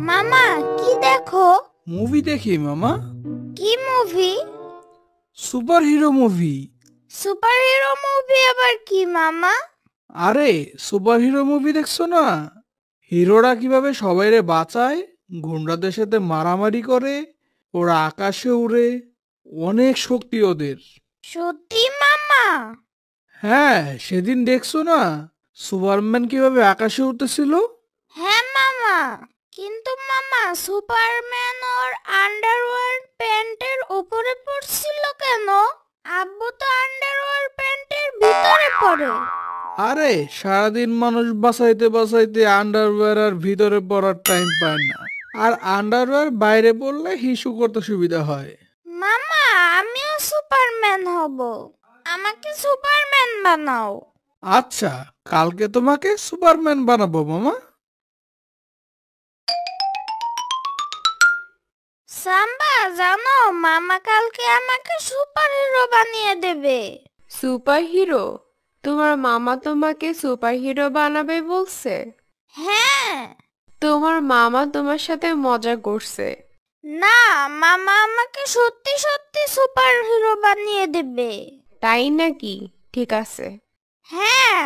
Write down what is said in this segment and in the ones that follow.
মামা, কি দেখো? মুভি দেখি মামা। কি movie? Super hero movie. Super hero movie আবার কি মামা? আরে সুপার হিরো মুভি দেখছো না? হিরোরা কিভাবে সবাইরে বাঁচায়, গুন্ডাদের সাথে মারামারি করে, ওরা আকাশে উড়ে, অনেক শক্তি ওদের। সত্যি মামা? হ্যাঁ, সেদিন দেখছো না সুপারম্যান কিভাবে আকাশে উঠতেছিল? হ্যাঁ মামা, কিন্তু মামা সুপারম্যান ওর আন্ডারওয়্যার প্যান্টের উপরে পড়ছিল কেন? আব্বু তো আন্ডারওয়্যার প্যান্টের ভিতরে পড়ে। আরে সারাদিন মানুষ বাঁচাইতে বাঁচাইতে আন্ডারওয়্যার আর ভিতরে পড়ার টাইম পায় না, আর আন্ডারওয়্যার বাইরে পড়লে হিসু করতে সুবিধা হয়। মামা, আমিও সুপারম্যান হব, আমাকে সুপারম্যান বানাও। আচ্ছা, কালকে তোমাকে সুপারম্যান বানাবো মামা। সাম্বা, জানো মামা কালকে আমাকে সুপার হিরো বানিয়ে দেবে। Super hero? তোমার মামা তোমাকে সুপার হিরো বানাবে বলছে? হ্যাঁ। তোমার মামা তোমার সাথে মজা করছে। না, মামা আমাকে সত্যি সত্যি সুপার হিরো বানিয়ে দেবে। তাই নাকি? ঠিক আছে। হ্যাঁ,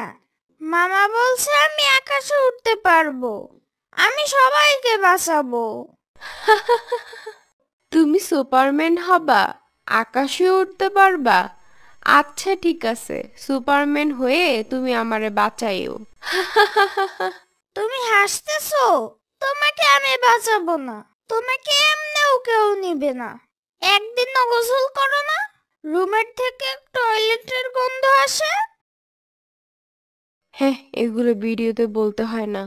মামা বলছে আমি আকাশে উঠতে পারবো, আমি সবাইকে বাঁচাবো। তুমি সুপারম্যান হবা? আকাশে উঠতে পারবা? আচ্ছা ঠিক আছে, সুপারম্যান হয়ে তুমি আমারে বাঁচাইও। তুমি হাসতেছো? তোমাকে আমি বাঁচাবো না, তোমাকে এমনিও কেউ নিবে না। একদিনও গোসল করো না, রুমের থেকে টয়লেটের গন্ধ আসে। হ্যাঁ, এগুলো ভিডিওতে বলতে হয় না।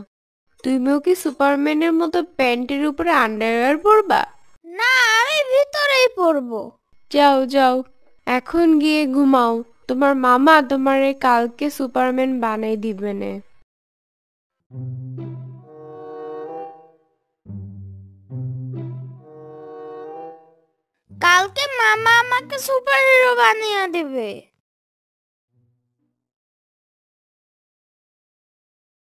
তুমিও কি সুপারম্যানের মতো প্যান্টের উপরে আন্ডারওয়্যার পরবা? না, আমি ভিতরেই পড়বো। যাও যাও, এখন গিয়ে ঘুমাও। তোমার মামা তোমারে কালকে সুপারম্যান বানাই দিবেনে। কালকে মামা আমাকে সুপার হিরো বানিয়ে দেবে।